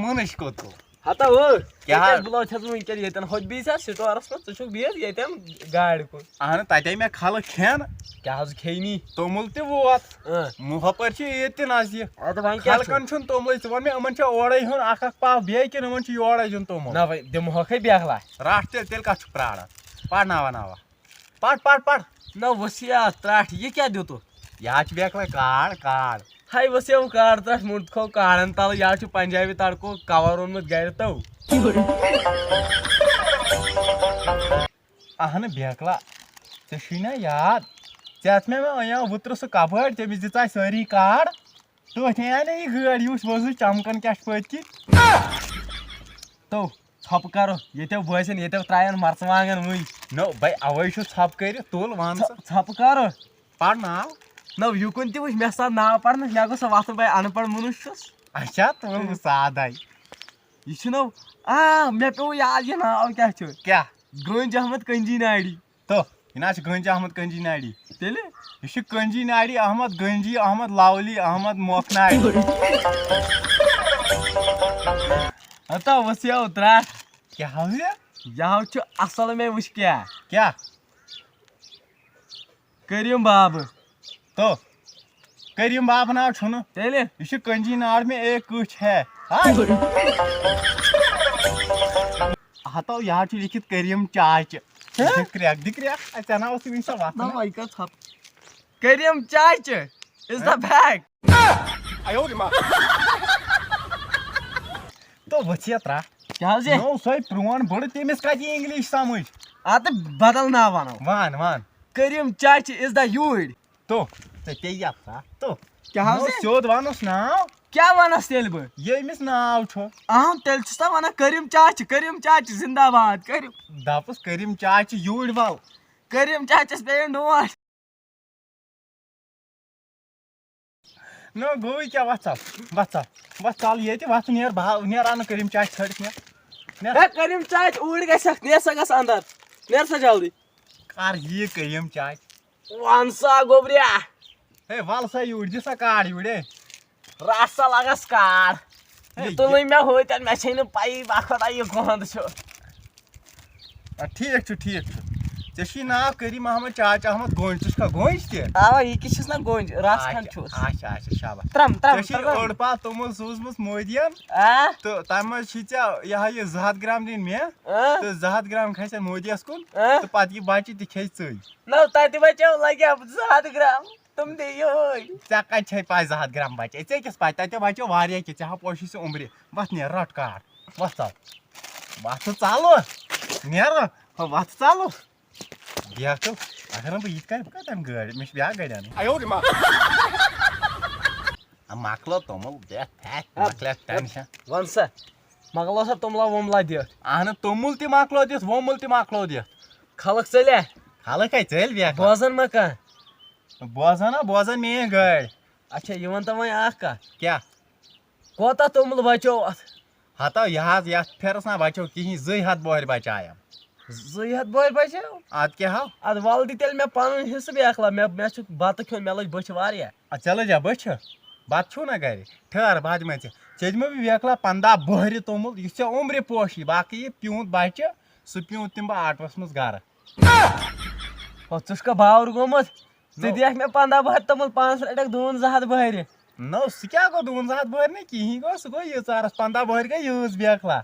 مونش کوت ہتا ہو کیا بلاو چھس ونکیٚن ییٚتٮ۪ن ہوٚتہِ بیٚیہِ سٹورس منٛز ژٕ چھُکھ بِہِتھ ییٚتٮ۪ن گاڑِ کُن اہن تتے مےٚ کھلہٕ کھٮ۪ن کیٛاہ حظ کھیٚنی توٚمُل تہِ ووت ہُپٲرۍ چھِ عیٖد تہِ نزدیٖک اَدٕ وۄنۍ کیٛاہ چھُ خلقن چھُنہٕ توٚملٕے ژٕ وَن مےٚ یِمن چھا اورے ہیوٚن اکھ پاو بیٚیہِ کِنہٕ یِمن چھُ یورے دیُن توٚمُل نہ وۄنۍ دِمہوکھے بیکھلا رٹھ تیٚلہِ کتھ چھُکھ پراران پر ناوا ناوا پر نہ ؤسیا ترٛٹھ یہِ کیٛاہ دِتُکھ یہِ حظ چھُ بیکھلا کاڈ ہاے ؤسیو کاڈ ترٛٹھ مُنڈ تھوٚو کاڈن تل یہِ حظ چھُ پنجابی تڑکو کور اوٚنمُت گرِ تو اہن بیکلا ژےٚ چھُے نا یاد ژےٚ اتھ مےٚ اَنیو وُترٕ سُہ کبٲڑۍ تٔمِس دِژ اَسہِ سٲری کاڈ تٔتھۍ اَنے نا یہِ گٲڑۍ یہِ وٕچھ وۄزٕج چمکان کیٛاہ چھُ پٔتۍ کِنۍ تو ژھۄپہٕ کرو ییٚتٮ۪و بٲسن ییٚتٮ۪و ترٛاین مرژٕوانٛگن وٕنۍ نو بے اوے چھُ ژھۄپہٕ کٔرِتھ تُل وَن ژٕ ژھۄپہٕ کرو پر ناو نہ یُکُن تہِ وٕچھ مےٚ سا ناو پرنہٕ مےٚ گوٚژھ وۄتھُن بے اَن پڑھ موٚنُش چھُس اچھا تُل بہٕ سادے یہِ چھُنو مےٚ پیوٚو یاد یہِ ناو کیٛاہ چھُ کیٛاہ گٔنج احمد کنجی ناڑی تو یہِ نہ چھُ گنجی احمد کنجی ناڑی تیٚلہِ یہِ چھُ کنجی ناڑی احمد گنجی احمد لاولی احمد موکھناڑی ہتا ؤسیو ترٛٹھ کیٛاہ حظ یہِ حظ چھُ اصل مےٚ وٕچھ کیٛاہ کریٖم بابہٕ تو کریٖم بابہٕ ناو چھُنہٕ تیٚلہِ یہِ چھُ کنجی ناڑ میں ایک کچھ ہے ہتو یہِ حظ چھُ لیکھِتھ کریٖم چاچہِ کرٛٮ۪کھ دِ کرٛٮ۪کھ ژےٚ نا اوسُے وٕنہِ سۄ نہ وَتھ وۄنۍ کر ژھۄپ کریٖم چاچہِ از د بیگ تو ؤژھ ترٛٹھ کیٛاہ حظ یہِ نو سۄے پرٛون بٔڑٕ تٔمِس کتہِ یی انگلش سمجھ اَدٕ بدل ناو وَنو وَن کریٖم چاچہِ از د یوٗرۍ تو ژےٚ پیٚیہِ یا ترٛٹھ تو کیٛاہ حظ سیوٚد وَنُس ناو کیٛاہ وَنس تیٚلہِ بہٕ ییٚمِس ناو چھُ تیٚلہِ چھُس نا وَنان کریٖم چاچہِ زندہ باد کریٖم دپُس کریٖم چاچہِ یوٗرۍ ول کریٖم چاچس پیٚیہِ ڈونٛٹھ نو گوٚوٕے کیٛاہ وَژھ ژل ییٚتہِ وَژھ نیر اَنہٕ کریٖم چاچہِ ژھٲرِتھ نیر ہے کریٖم چاچہِ اوٗرۍ گژھکھ نیر سا گژھ انٛدر نیر سا جلدی کر یی کریٖم چاچہِ وَن سا گوٚبریا ہے ول سا یوٗرۍ دِ سا کاڈ یوٗرۍ رٹھ سا لگس کاڈ ہے یہِ تُلٕے مےٚ ہوٚتٮ۪ن مےٚ چھے نہٕ پَیی بہ خۄدا یہِ گۄنٛد چھُ ٹھیٖک چھُ ژےٚ چھُے ناو کریٖم احمد چاچہِ احمد گونج ژٕ چھُکھا گونج تہِ اوا یہِ کہِ چھُس نا گونج رس کھنٛڈ چھُس اچھا شاباش ترٛم ژےٚ چھُے اوٚڑ پاو توٚمُل سوٗزمٕژ مودِین تہٕ تَمہِ منٛز چھی ژےٚ یہِ ہا یہِ 200 گرام دِنۍ مےٚ تہٕ 200 گرام کھسن مودیَس کُن تہٕ پتہٕ یہِ بچہِ تہِ کھیٚیہِ ژٕے نو تتہِ بچو لگیا 200 گرام تِم دِ یہے ژےٚ کتہِ چھے پاے 200 گرام بچے ژےٚ کِس پاے تتہِ بچو واریاہ کینٛہہ ژےٚ ہا پوشی سُہ اُمرِ وتھ نیر رٹ کاڈ وتھ ژل وتھ ژل نیر وتھ ژل بیکھ ژٕ اگر نہٕ بہٕ یہِ تہِ کرٕ بہٕ کتہِ انہٕ گٲڑۍ مےٚ چھِ بیٛاکھ گٲڑۍ انٕنۍ مۄکلو توٚمُل دِتھ مۄکلیٛاکھ ٹٮ۪نشن ون سا مۄکلو سا توٚملا ووٚملا دِتھ اہنہٕ توٚمُل تہِ مۄکلو دِتھ ووٚمُل تہِ مۄکلو دِتھ خلق ژٔلیا خلق ہے ژٔلۍ بیکھ بوزان ما کانٛہہ بوزان میٲنۍ گٲڑۍ اچھا یہِ ون تہٕ وۄنۍ اکھ کتھ کیٛاہ کوتاہ توٚمُل بچو اتھ ہتو یہِ حظ یتھ پھیرس نہ بچو کِہینۍ 200 بوہرِ بچایم 200 بوہرِ بچو ادٕ کیٛاہ ہو ادٕ ول دِ تیٚلہِ مےٚ پنُن حصہٕ بیکلا مےٚ چھُ بتہٕ کھیوٚن مےٚ لٔج بٔچھِ واریاہ ژےٚ لٔجا بٔچھِ بتہٕ چھُو نا گرِ ٹھٔہر بہٕ دِمے ژےٚ دِمے بہٕ بیکلا 15 بوہرِ توٚمُل یُس ژےٚ عُمرِ پوشی باقٕے یہِ پیوٗنت بچہِ سُہ پیوٗنت دِمہٕ بہٕ آٹوس منٛز گرٕ ژٕ چھُکھا باور گوٚمُت ژٕ دِکھ مےٚ 15 بوہرِ توٚمُل پانس رٹکھ 200 بوہرِ نو سُہ کیٛاہ گوٚو 200 بوہرِ نہٕ کِہینۍ گوٚو سُہ گوٚو ییٖژ ژارس 15 بوہرِ گٔے یۭژ بیکلا